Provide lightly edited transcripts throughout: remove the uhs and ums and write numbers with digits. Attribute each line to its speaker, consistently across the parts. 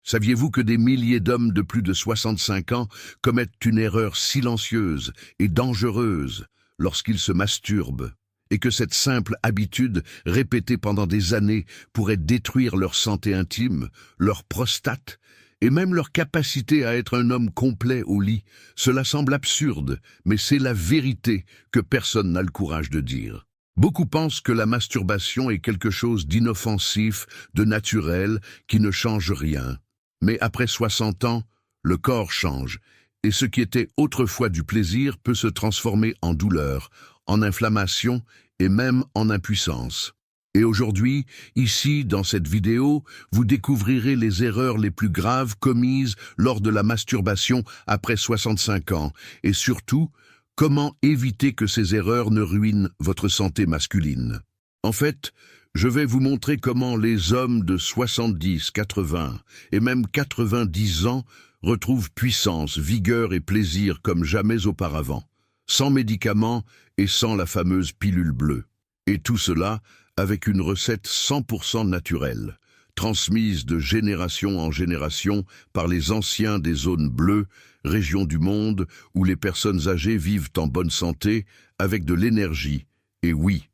Speaker 1: Saviez-vous que des milliers d'hommes de plus de 65 ans commettent une erreur silencieuse et dangereuse lorsqu'ils se masturbent, et que cette simple habitude, répétée pendant des années, pourrait détruire leur santé intime, leur prostate, et même leur capacité à être un homme complet au lit? Cela semble absurde, mais c'est la vérité que personne n'a le courage de dire. Beaucoup pensent que la masturbation est quelque chose d'inoffensif, de naturel, qui ne change rien. Mais après 60 ans, le corps change, et ce qui était autrefois du plaisir peut se transformer en douleur, en inflammation et même en impuissance. Et aujourd'hui, ici, dans cette vidéo, vous découvrirez les erreurs les plus graves commises lors de la masturbation après 65 ans, et surtout, comment éviter que ces erreurs ne ruinent votre santé masculine. En fait, je vais vous montrer comment les hommes de 70, 80 et même 90 ans retrouvent puissance, vigueur et plaisir comme jamais auparavant, sans médicaments et sans la fameuse pilule bleue. Et tout cela avec une recette 100% naturelle, transmise de génération en génération par les anciens des zones bleues, régions du monde où les personnes âgées vivent en bonne santé, avec de l'énergie, et oui,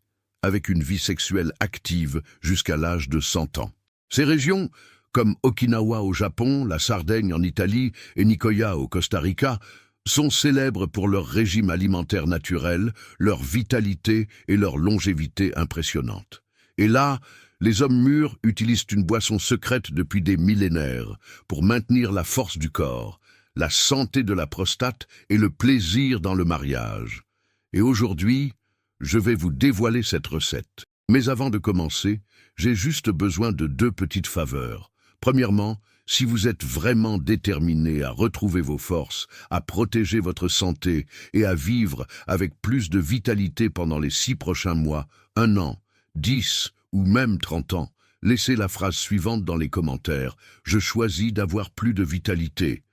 Speaker 1: avec une vie sexuelle active jusqu'à l'âge de 100 ans. Ces régions, comme Okinawa au Japon, la Sardaigne en Italie et Nicoya au Costa Rica, sont célèbres pour leur régime alimentaire naturel, leur vitalité et leur longévité impressionnante. Et là, les hommes mûrs utilisent une boisson secrète depuis des millénaires pour maintenir la force du corps, la santé de la prostate et le plaisir dans le mariage. Et aujourd'hui, je vais vous dévoiler cette recette. Mais avant de commencer, j'ai juste besoin de 2 petites faveurs. Premièrement, si vous êtes vraiment déterminé à retrouver vos forces, à protéger votre santé et à vivre avec plus de vitalité pendant les 6 prochains mois, 1 an, 10 ou même 30 ans, laissez la phrase suivante dans les commentaires. Je choisis d'avoir plus de vitalité.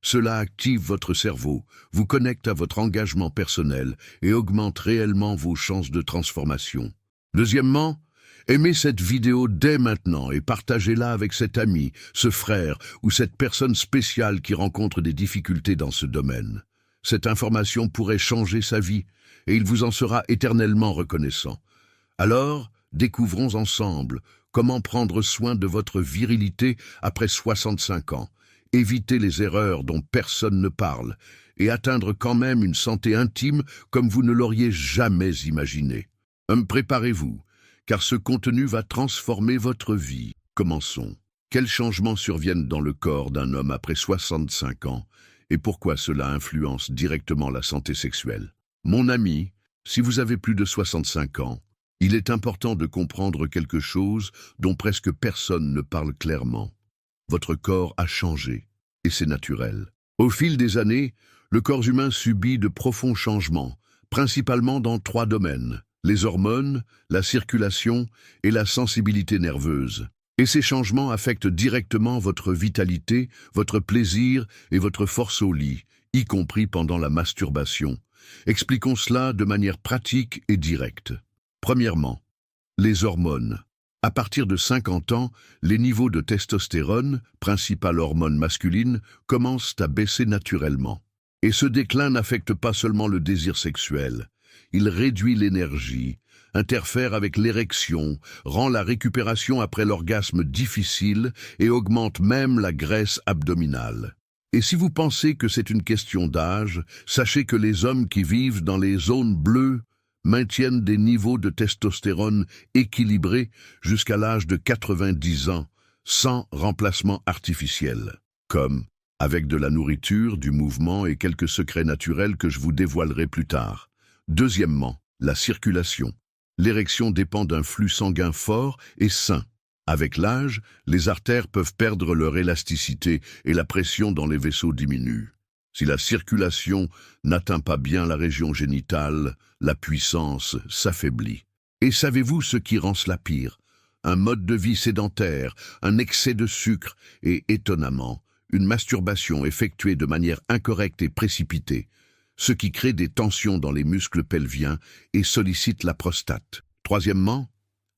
Speaker 1: Cela active votre cerveau, vous connecte à votre engagement personnel et augmente réellement vos chances de transformation. Deuxièmement, aimez cette vidéo dès maintenant et partagez-la avec cet ami, ce frère ou cette personne spéciale qui rencontre des difficultés dans ce domaine. Cette information pourrait changer sa vie et il vous en sera éternellement reconnaissant. Alors, découvrons ensemble comment prendre soin de votre virilité après 65 ans, éviter les erreurs dont personne ne parle et atteindre quand même une santé intime comme vous ne l'auriez jamais imaginé. Préparez-vous, car ce contenu va transformer votre vie. Commençons. Quels changements surviennent dans le corps d'un homme après 65 ans et pourquoi cela influence directement la santé sexuelle? Mon ami, si vous avez plus de 65 ans, il est important de comprendre quelque chose dont presque personne ne parle clairement. Votre corps a changé, et c'est naturel. Au fil des années, le corps humain subit de profonds changements, principalement dans 3 domaines: les hormones, la circulation et la sensibilité nerveuse. Et ces changements affectent directement votre vitalité, votre plaisir et votre force au lit, y compris pendant la masturbation. Expliquons cela de manière pratique et directe. Premièrement, les hormones. À partir de 50 ans, les niveaux de testostérone, principale hormone masculine, commencent à baisser naturellement. Et ce déclin n'affecte pas seulement le désir sexuel. Il réduit l'énergie, interfère avec l'érection, rend la récupération après l'orgasme difficile et augmente même la graisse abdominale. Et si vous pensez que c'est une question d'âge, sachez que les hommes qui vivent dans les zones bleues maintiennent des niveaux de testostérone équilibrés jusqu'à l'âge de 90 ans, sans remplacement artificiel, comme avec de la nourriture, du mouvement et quelques secrets naturels que je vous dévoilerai plus tard. Deuxièmement, la circulation. L'érection dépend d'un flux sanguin fort et sain. Avec l'âge, les artères peuvent perdre leur élasticité et la pression dans les vaisseaux diminue. Si la circulation n'atteint pas bien la région génitale, la puissance s'affaiblit. Et savez-vous ce qui rend cela pire? Un mode de vie sédentaire, un excès de sucre et, étonnamment, une masturbation effectuée de manière incorrecte et précipitée, ce qui crée des tensions dans les muscles pelviens et sollicite la prostate. Troisièmement,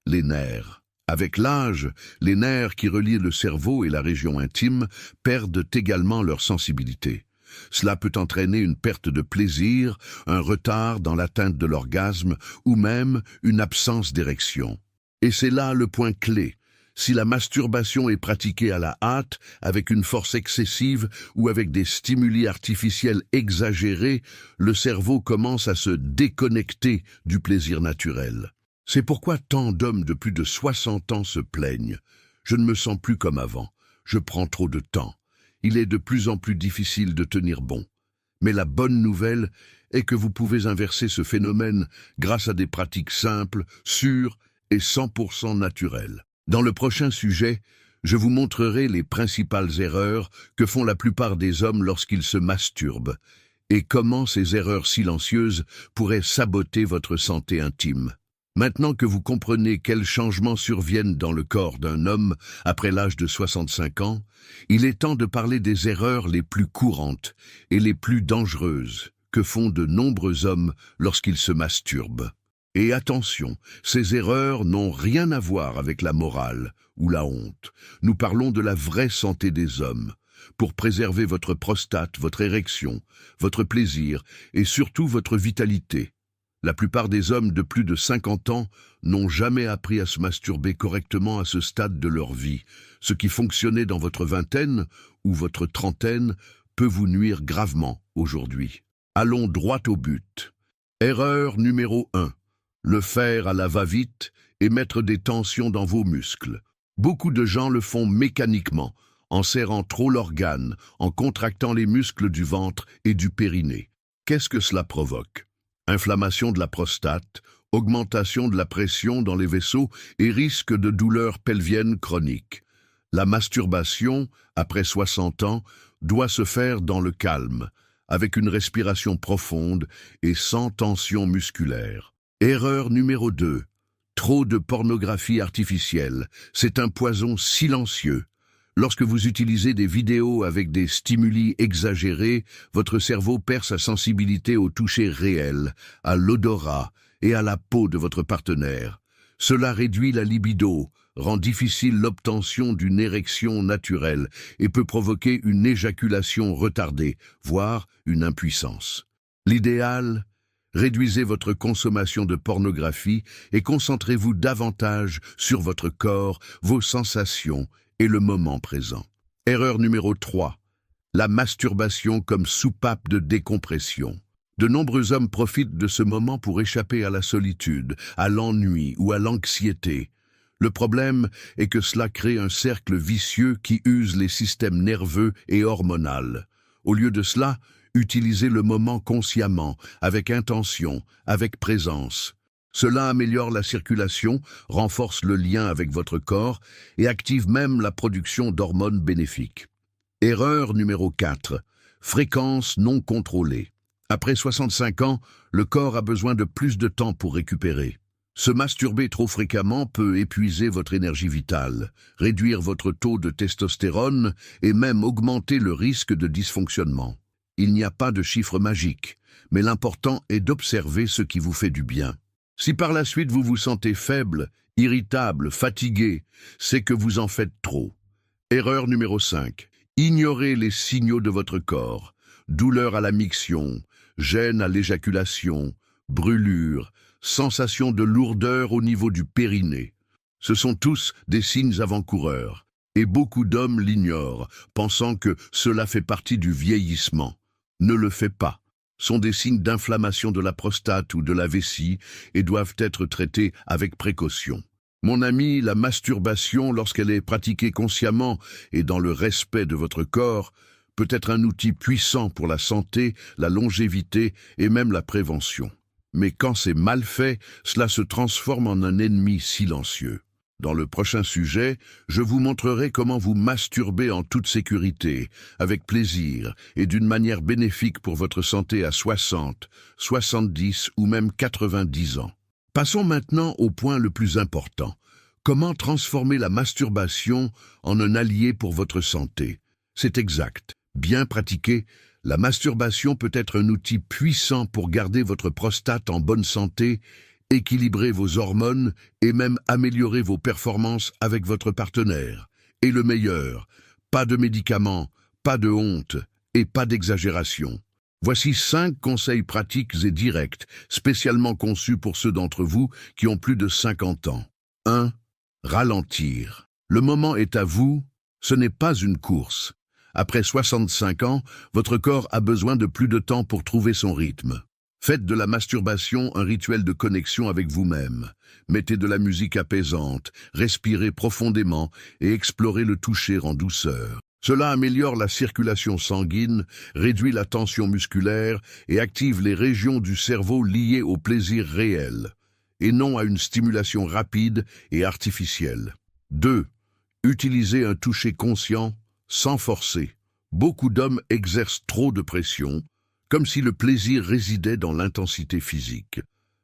Speaker 1: les nerfs. Avec l'âge, les nerfs qui relient le cerveau et la région intime perdent également leur sensibilité. Cela peut entraîner une perte de plaisir, un retard dans l'atteinte de l'orgasme ou même une absence d'érection. Et c'est là le point clé. Si la masturbation est pratiquée à la hâte, avec une force excessive ou avec des stimuli artificiels exagérés, le cerveau commence à se déconnecter du plaisir naturel. C'est pourquoi tant d'hommes de plus de 60 ans se plaignent. Je ne me sens plus comme avant. Je prends trop de temps. Il est de plus en plus difficile de tenir bon. Mais la bonne nouvelle est que vous pouvez inverser ce phénomène grâce à des pratiques simples, sûres et 100% naturelles. Dans le prochain sujet, je vous montrerai les principales erreurs que font la plupart des hommes lorsqu'ils se masturbent et comment ces erreurs silencieuses pourraient saboter votre santé intime. Maintenant que vous comprenez quels changements surviennent dans le corps d'un homme après l'âge de 65 ans, il est temps de parler des erreurs les plus courantes et les plus dangereuses que font de nombreux hommes lorsqu'ils se masturbent. Et attention, ces erreurs n'ont rien à voir avec la morale ou la honte. Nous parlons de la vraie santé des hommes, pour préserver votre prostate, votre érection, votre plaisir et surtout votre vitalité. La plupart des hommes de plus de 50 ans n'ont jamais appris à se masturber correctement à ce stade de leur vie. Ce qui fonctionnait dans votre vingtaine ou votre trentaine peut vous nuire gravement aujourd'hui. Allons droit au but. Erreur numéro 1. Le faire à la va-vite et mettre des tensions dans vos muscles. Beaucoup de gens le font mécaniquement, en serrant trop l'organe, en contractant les muscles du ventre et du périnée. Qu'est-ce que cela provoque? Inflammation de la prostate, augmentation de la pression dans les vaisseaux et risque de douleurs pelviennes chroniques. La masturbation, après 60 ans, doit se faire dans le calme, avec une respiration profonde et sans tension musculaire. Erreur numéro 2. Trop de pornographie artificielle. C'est un poison silencieux. Lorsque vous utilisez des vidéos avec des stimuli exagérés, votre cerveau perd sa sensibilité au toucher réel, à l'odorat et à la peau de votre partenaire. Cela réduit la libido, rend difficile l'obtention d'une érection naturelle et peut provoquer une éjaculation retardée, voire une impuissance. L'idéal? Réduisez votre consommation de pornographie et concentrez-vous davantage sur votre corps, vos sensations et le moment présent. Erreur numéro 3. La masturbation comme soupape de décompression. De nombreux hommes profitent de ce moment pour échapper à la solitude, à l'ennui ou à l'anxiété. Le problème est que cela crée un cercle vicieux qui use les systèmes nerveux et hormonaux. Au lieu de cela, utilisez le moment consciemment, avec intention, avec présence. Cela améliore la circulation, renforce le lien avec votre corps et active même la production d'hormones bénéfiques. Erreur numéro 4. Fréquence non contrôlée. Après 65 ans, le corps a besoin de plus de temps pour récupérer. Se masturber trop fréquemment peut épuiser votre énergie vitale, réduire votre taux de testostérone et même augmenter le risque de dysfonctionnement. Il n'y a pas de chiffre magique, mais l'important est d'observer ce qui vous fait du bien. Si par la suite vous vous sentez faible, irritable, fatigué, c'est que vous en faites trop. Erreur numéro 5. Ignorez les signaux de votre corps. Douleur à la miction, gêne à l'éjaculation, brûlure, sensation de lourdeur au niveau du périnée. Ce sont tous des signes avant-coureurs, et beaucoup d'hommes l'ignorent, pensant que cela fait partie du vieillissement. Ne le fait pas. Sont des signes d'inflammation de la prostate ou de la vessie et doivent être traités avec précaution. Mon ami, la masturbation, lorsqu'elle est pratiquée consciemment et dans le respect de votre corps, peut être un outil puissant pour la santé, la longévité et même la prévention. Mais quand c'est mal fait, cela se transforme en un ennemi silencieux. Dans le prochain sujet, je vous montrerai comment vous masturber en toute sécurité, avec plaisir et d'une manière bénéfique pour votre santé à 60, 70 ou même 90 ans. Passons maintenant au point le plus important. Comment transformer la masturbation en un allié pour votre santé? C'est exact. Bien pratiquée, la masturbation peut être un outil puissant pour garder votre prostate en bonne santé équilibrer vos hormones et même améliorer vos performances avec votre partenaire. Et le meilleur, pas de médicaments, pas de honte et pas d'exagération. Voici 5 conseils pratiques et directs, spécialement conçus pour ceux d'entre vous qui ont plus de 50 ans. 1. Ralentir. Le moment est à vous, ce n'est pas une course. Après 65 ans, votre corps a besoin de plus de temps pour trouver son rythme. Faites de la masturbation un rituel de connexion avec vous-même. Mettez de la musique apaisante, respirez profondément et explorez le toucher en douceur. Cela améliore la circulation sanguine, réduit la tension musculaire et active les régions du cerveau liées au plaisir réel, et non à une stimulation rapide et artificielle. 2. Utilisez un toucher conscient, sans forcer. Beaucoup d'hommes exercent trop de pression, comme si le plaisir résidait dans l'intensité physique.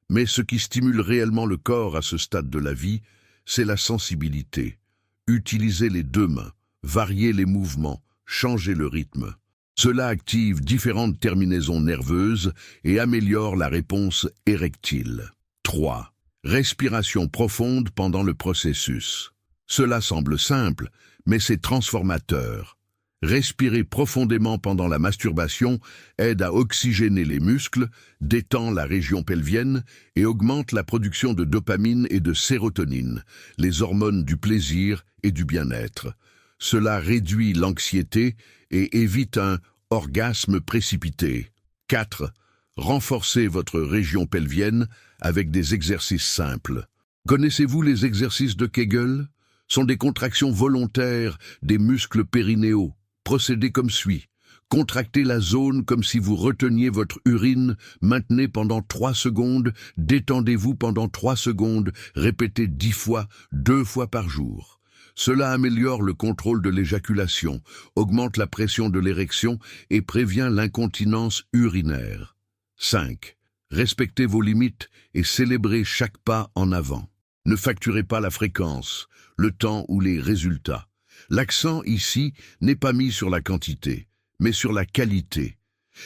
Speaker 1: Mais ce qui stimule réellement le corps à ce stade de la vie, c'est la sensibilité. Utilisez les 2 mains, variez les mouvements, changez le rythme. Cela active différentes terminaisons nerveuses et améliore la réponse érectile. 3. Respiration profonde pendant le processus. Cela semble simple, mais c'est transformateur. Respirer profondément pendant la masturbation aide à oxygéner les muscles, détend la région pelvienne et augmente la production de dopamine et de sérotonine, les hormones du plaisir et du bien-être. Cela réduit l'anxiété et évite un orgasme précipité. 4. Renforcez votre région pelvienne avec des exercices simples. Connaissez-vous les exercices de Kegel? Sont des contractions volontaires des muscles périnéaux. Procédez comme suit. Contractez la zone comme si vous reteniez votre urine, maintenez pendant 3 secondes, détendez-vous pendant 3 secondes, répétez 10 fois, 2 fois par jour. Cela améliore le contrôle de l'éjaculation, augmente la pression de l'érection et prévient l'incontinence urinaire. 5. Respectez vos limites et célébrez chaque pas en avant. Ne facturez pas la fréquence, le temps ou les résultats. L'accent ici n'est pas mis sur la quantité, mais sur la qualité.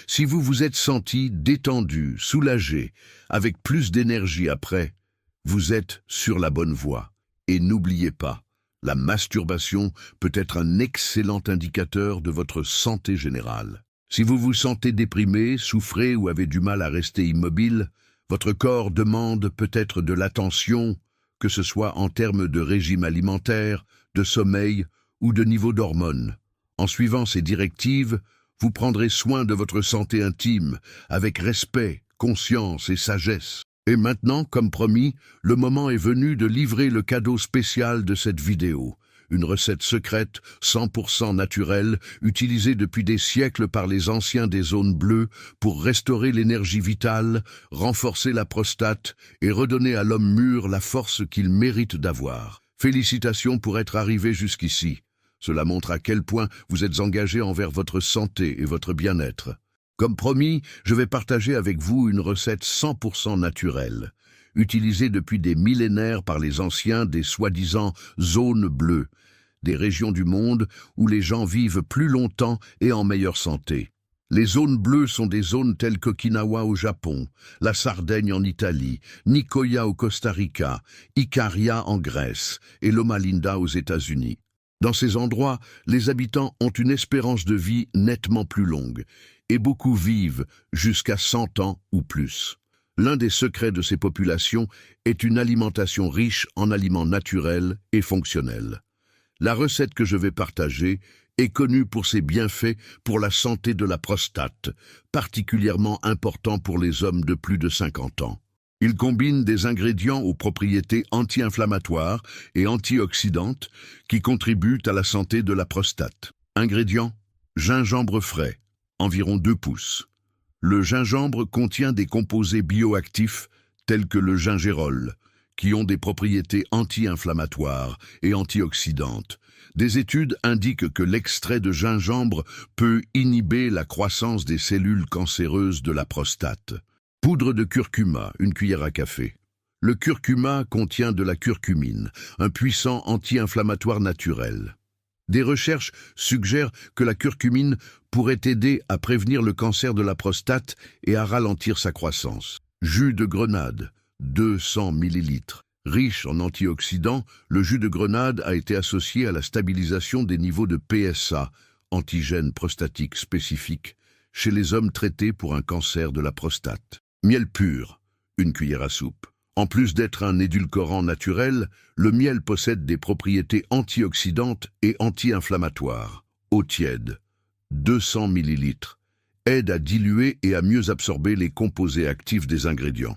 Speaker 1: Si vous vous êtes senti détendu, soulagé, avec plus d'énergie après, vous êtes sur la bonne voie. Et n'oubliez pas, la masturbation peut être un excellent indicateur de votre santé générale. Si vous vous sentez déprimé, souffrez ou avez du mal à rester immobile, votre corps demande peut-être de l'attention, que ce soit en termes de régime alimentaire, de sommeil ou de niveau d'hormones. En suivant ces directives, vous prendrez soin de votre santé intime, avec respect, conscience et sagesse. Et maintenant, comme promis, le moment est venu de livrer le cadeau spécial de cette vidéo. Une recette secrète, 100% naturelle, utilisée depuis des siècles par les anciens des zones bleues pour restaurer l'énergie vitale, renforcer la prostate et redonner à l'homme mûr la force qu'il mérite d'avoir. Félicitations pour être arrivé jusqu'ici. Cela montre à quel point vous êtes engagé envers votre santé et votre bien-être. Comme promis, je vais partager avec vous une recette 100% naturelle, utilisée depuis des millénaires par les anciens des soi-disant zones bleues, des régions du monde où les gens vivent plus longtemps et en meilleure santé. Les zones bleues sont des zones telles qu'Okinawa au Japon, la Sardaigne en Italie, Nicoya au Costa Rica, Ikaria en Grèce et Loma Linda aux États-Unis. Dans ces endroits, les habitants ont une espérance de vie nettement plus longue, et beaucoup vivent jusqu'à 100 ans ou plus. L'un des secrets de ces populations est une alimentation riche en aliments naturels et fonctionnels. La recette que je vais partager est connue pour ses bienfaits pour la santé de la prostate, particulièrement important pour les hommes de plus de 50 ans. Il combine des ingrédients aux propriétés anti-inflammatoires et antioxydantes qui contribuent à la santé de la prostate. Ingrédients: gingembre frais, environ 2 pouces. Le gingembre contient des composés bioactifs tels que le gingérol, qui ont des propriétés anti-inflammatoires et antioxydantes. Des études indiquent que l'extrait de gingembre peut inhiber la croissance des cellules cancéreuses de la prostate. Poudre de curcuma, 1 cuillère à café. Le curcuma contient de la curcumine, un puissant anti-inflammatoire naturel. Des recherches suggèrent que la curcumine pourrait aider à prévenir le cancer de la prostate et à ralentir sa croissance. Jus de grenade, 200 ml. Riche en antioxydants, le jus de grenade a été associé à la stabilisation des niveaux de PSA, antigène prostatique spécifique, chez les hommes traités pour un cancer de la prostate. Miel pur, une cuillère à soupe. En plus d'être un édulcorant naturel, le miel possède des propriétés antioxydantes et anti-inflammatoires. Eau tiède, 200 ml, aide à diluer et à mieux absorber les composés actifs des ingrédients.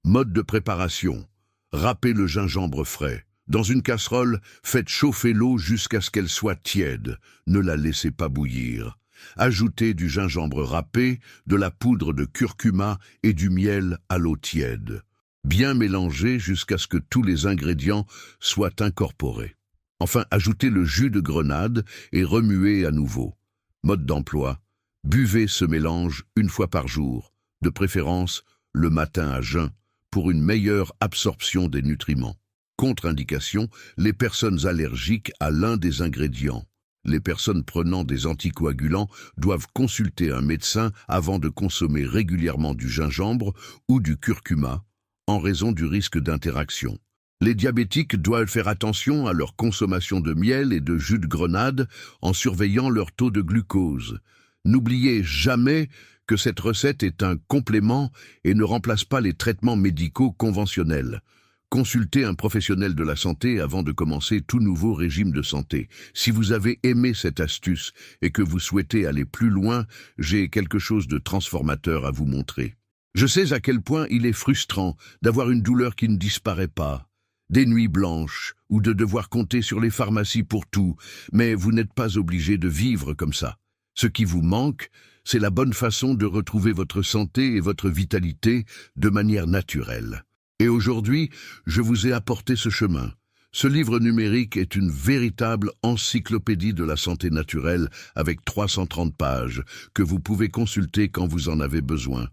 Speaker 1: Mode de préparation. Râpez le gingembre frais. Dans une casserole, faites chauffer l'eau jusqu'à ce qu'elle soit tiède. Ne la laissez pas bouillir. Ajoutez du gingembre râpé, de la poudre de curcuma et du miel à l'eau tiède. Bien mélanger jusqu'à ce que tous les ingrédients soient incorporés. Enfin, ajoutez le jus de grenade et remuez à nouveau. Mode d'emploi. Buvez ce mélange une fois par jour, de préférence le matin à jeun, pour une meilleure absorption des nutriments. Contre-indication, les personnes allergiques à l'un des ingrédients. Les personnes prenant des anticoagulants doivent consulter un médecin avant de consommer régulièrement du gingembre ou du curcuma, en raison du risque d'interaction. Les diabétiques doivent faire attention à leur consommation de miel et de jus de grenade en surveillant leur taux de glucose. N'oubliez jamais que cette recette est un complément et ne remplace pas les traitements médicaux conventionnels. Consultez un professionnel de la santé avant de commencer tout nouveau régime de santé. Si vous avez aimé cette astuce et que vous souhaitez aller plus loin, j'ai quelque chose de transformateur à vous montrer. Je sais à quel point il est frustrant d'avoir une douleur qui ne disparaît pas, des nuits blanches ou de devoir compter sur les pharmacies pour tout, mais vous n'êtes pas obligé de vivre comme ça. Ce qui vous manque, c'est la bonne façon de retrouver votre santé et votre vitalité de manière naturelle. Et aujourd'hui, je vous ai apporté ce chemin. Ce livre numérique est une véritable encyclopédie de la santé naturelle avec 330 pages que vous pouvez consulter quand vous en avez besoin.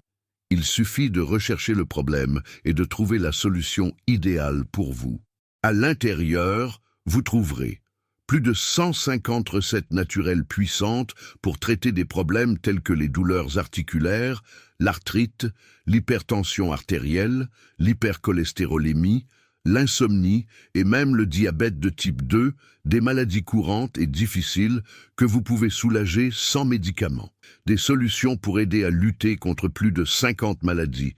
Speaker 1: Il suffit de rechercher le problème et de trouver la solution idéale pour vous. À l'intérieur, vous trouverez plus de 150 recettes naturelles puissantes pour traiter des problèmes tels que les douleurs articulaires, l'arthrite, l'hypertension artérielle, l'hypercholestérolémie, l'insomnie et même le diabète de type 2, des maladies courantes et difficiles que vous pouvez soulager sans médicaments. Des solutions pour aider à lutter contre plus de 50 maladies,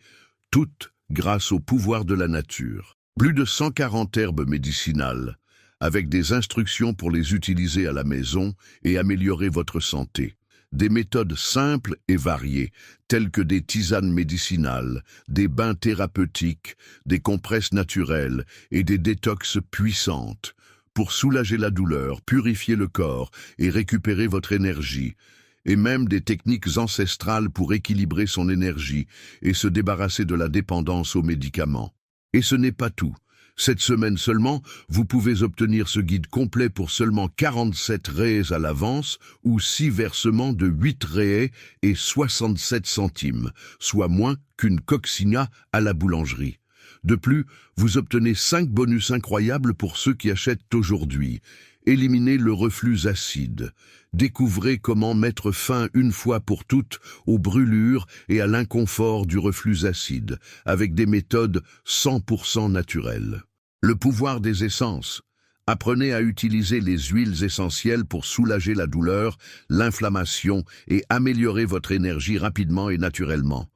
Speaker 1: toutes grâce au pouvoir de la nature. Plus de 140 herbes médicinales, avec des instructions pour les utiliser à la maison et améliorer votre santé. Des méthodes simples et variées, telles que des tisanes médicinales, des bains thérapeutiques, des compresses naturelles et des détox puissantes, pour soulager la douleur, purifier le corps et récupérer votre énergie, et même des techniques ancestrales pour équilibrer son énergie et se débarrasser de la dépendance aux médicaments. Et ce n'est pas tout. Cette semaine seulement, vous pouvez obtenir ce guide complet pour seulement 47 raies à l'avance ou 6 versements de 8 raies et 67 centimes, soit moins qu'une coccinha à la boulangerie. De plus, vous obtenez 5 bonus incroyables pour ceux qui achètent aujourd'hui. Éliminez le reflux acide. Découvrez comment mettre fin une fois pour toutes aux brûlures et à l'inconfort du reflux acide, avec des méthodes 100% naturelles. Le pouvoir des essences. Apprenez à utiliser les huiles essentielles pour soulager la douleur, l'inflammation et améliorer votre énergie rapidement et naturellement.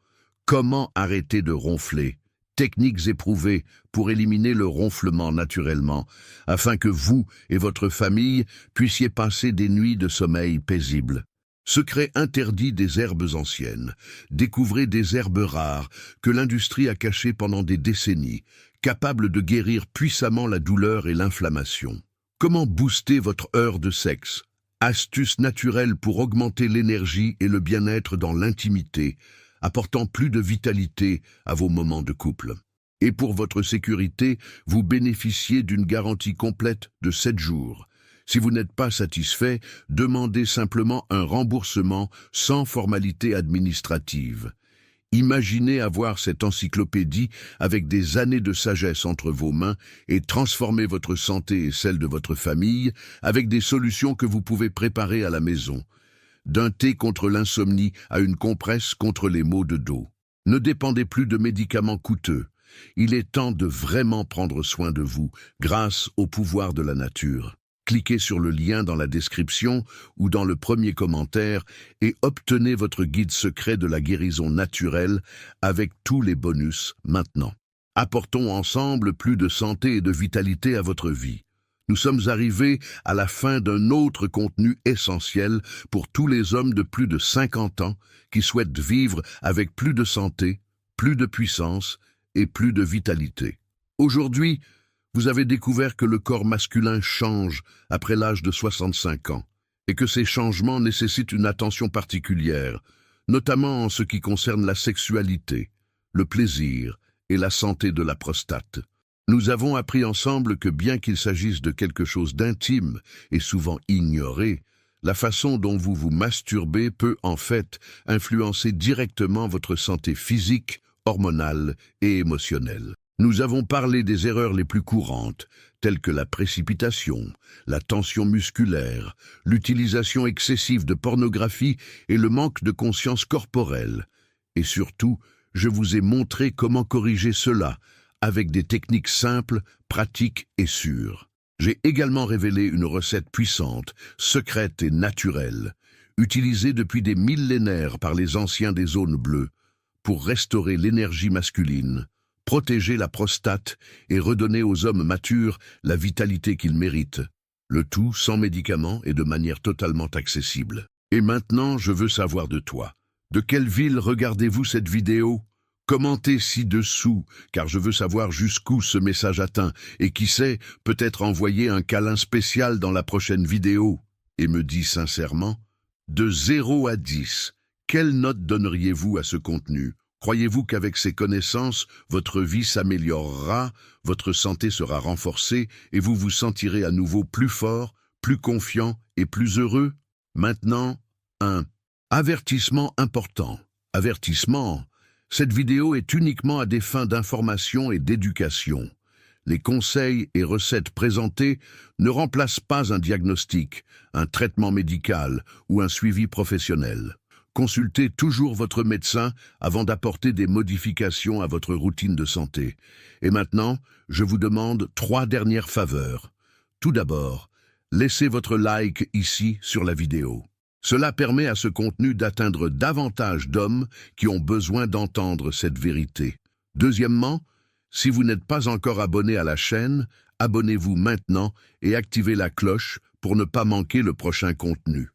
Speaker 1: Comment arrêter de ronfler? Techniques éprouvées pour éliminer le ronflement naturellement, afin que vous et votre famille puissiez passer des nuits de sommeil paisibles. Secret interdit des herbes anciennes. Découvrez des herbes rares que l'industrie a cachées pendant des décennies, capables de guérir puissamment la douleur et l'inflammation. Comment booster votre heure de sexe? Astuces naturelles pour augmenter l'énergie et le bien-être dans l'intimité, apportant plus de vitalité à vos moments de couple. Et pour votre sécurité, vous bénéficiez d'une garantie complète de 7 jours. Si vous n'êtes pas satisfait, demandez simplement un remboursement sans formalité administrative. Imaginez avoir cette encyclopédie avec des années de sagesse entre vos mains et transformer votre santé et celle de votre famille avec des solutions que vous pouvez préparer à la maison. D'un thé contre l'insomnie à une compresse contre les maux de dos. Ne dépendez plus de médicaments coûteux. Il est temps de vraiment prendre soin de vous grâce au pouvoir de la nature. Cliquez sur le lien dans la description ou dans le premier commentaire et obtenez votre guide secret de la guérison naturelle avec tous les bonus maintenant. Apportons ensemble plus de santé et de vitalité à votre vie. Nous sommes arrivés à la fin d'un autre contenu essentiel pour tous les hommes de plus de 50 ans qui souhaitent vivre avec plus de santé, plus de puissance et plus de vitalité. Aujourd'hui, vous avez découvert que le corps masculin change après l'âge de 65 ans et que ces changements nécessitent une attention particulière, notamment en ce qui concerne la sexualité, le plaisir et la santé de la prostate. Nous avons appris ensemble que bien qu'il s'agisse de quelque chose d'intime et souvent ignoré, la façon dont vous vous masturbez peut en fait influencer directement votre santé physique, hormonale et émotionnelle. Nous avons parlé des erreurs les plus courantes, telles que la précipitation, la tension musculaire, l'utilisation excessive de pornographie et le manque de conscience corporelle. Et surtout, je vous ai montré comment corriger cela avec des techniques simples, pratiques et sûres. J'ai également révélé une recette puissante, secrète et naturelle, utilisée depuis des millénaires par les anciens des zones bleues, pour restaurer l'énergie masculine, protéger la prostate et redonner aux hommes matures la vitalité qu'ils méritent. Le tout sans médicaments et de manière totalement accessible. Et maintenant, je veux savoir de toi. De quelle ville regardez-vous cette vidéo ? Commentez ci-dessous, car je veux savoir jusqu'où ce message atteint, et qui sait, peut-être envoyer un câlin spécial dans la prochaine vidéo. Et me dis sincèrement, de 0 à 10, quelle note donneriez-vous à ce contenu ? Croyez-vous qu'avec ces connaissances, votre vie s'améliorera, votre santé sera renforcée et vous vous sentirez à nouveau plus fort, plus confiant et plus heureux? Maintenant, un avertissement important. Avertissement. Cette vidéo est uniquement à des fins d'information et d'éducation. Les conseils et recettes présentés ne remplacent pas un diagnostic, un traitement médical ou un suivi professionnel. Consultez toujours votre médecin avant d'apporter des modifications à votre routine de santé. Et maintenant, je vous demande 3 dernières faveurs. Tout d'abord, laissez votre like ici sur la vidéo. Cela permet à ce contenu d'atteindre davantage d'hommes qui ont besoin d'entendre cette vérité. Deuxièmement, si vous n'êtes pas encore abonné à la chaîne, abonnez-vous maintenant et activez la cloche pour ne pas manquer le prochain contenu.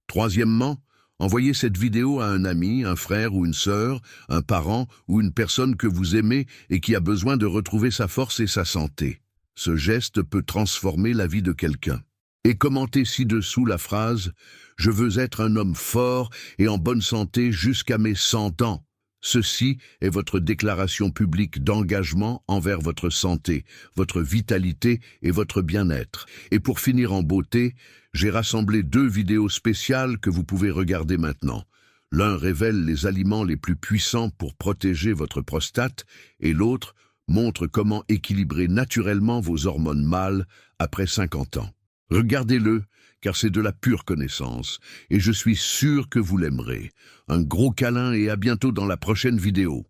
Speaker 1: Troisièmement, envoyez cette vidéo à un ami, un frère ou une sœur, un parent ou une personne que vous aimez et qui a besoin de retrouver sa force et sa santé. Ce geste peut transformer la vie de quelqu'un. Et commentez ci-dessous la phrase « Je veux être un homme fort et en bonne santé jusqu'à mes 100 ans ». Ceci est votre déclaration publique d'engagement envers votre santé, votre vitalité et votre bien-être. Et pour finir en beauté, j'ai rassemblé 2 vidéos spéciales que vous pouvez regarder maintenant. L'un révèle les aliments les plus puissants pour protéger votre prostate et l'autre montre comment équilibrer naturellement vos hormones mâles après 50 ans. Regardez-le, car c'est de la pure connaissance, et je suis sûr que vous l'aimerez. Un gros câlin et à bientôt dans la prochaine vidéo.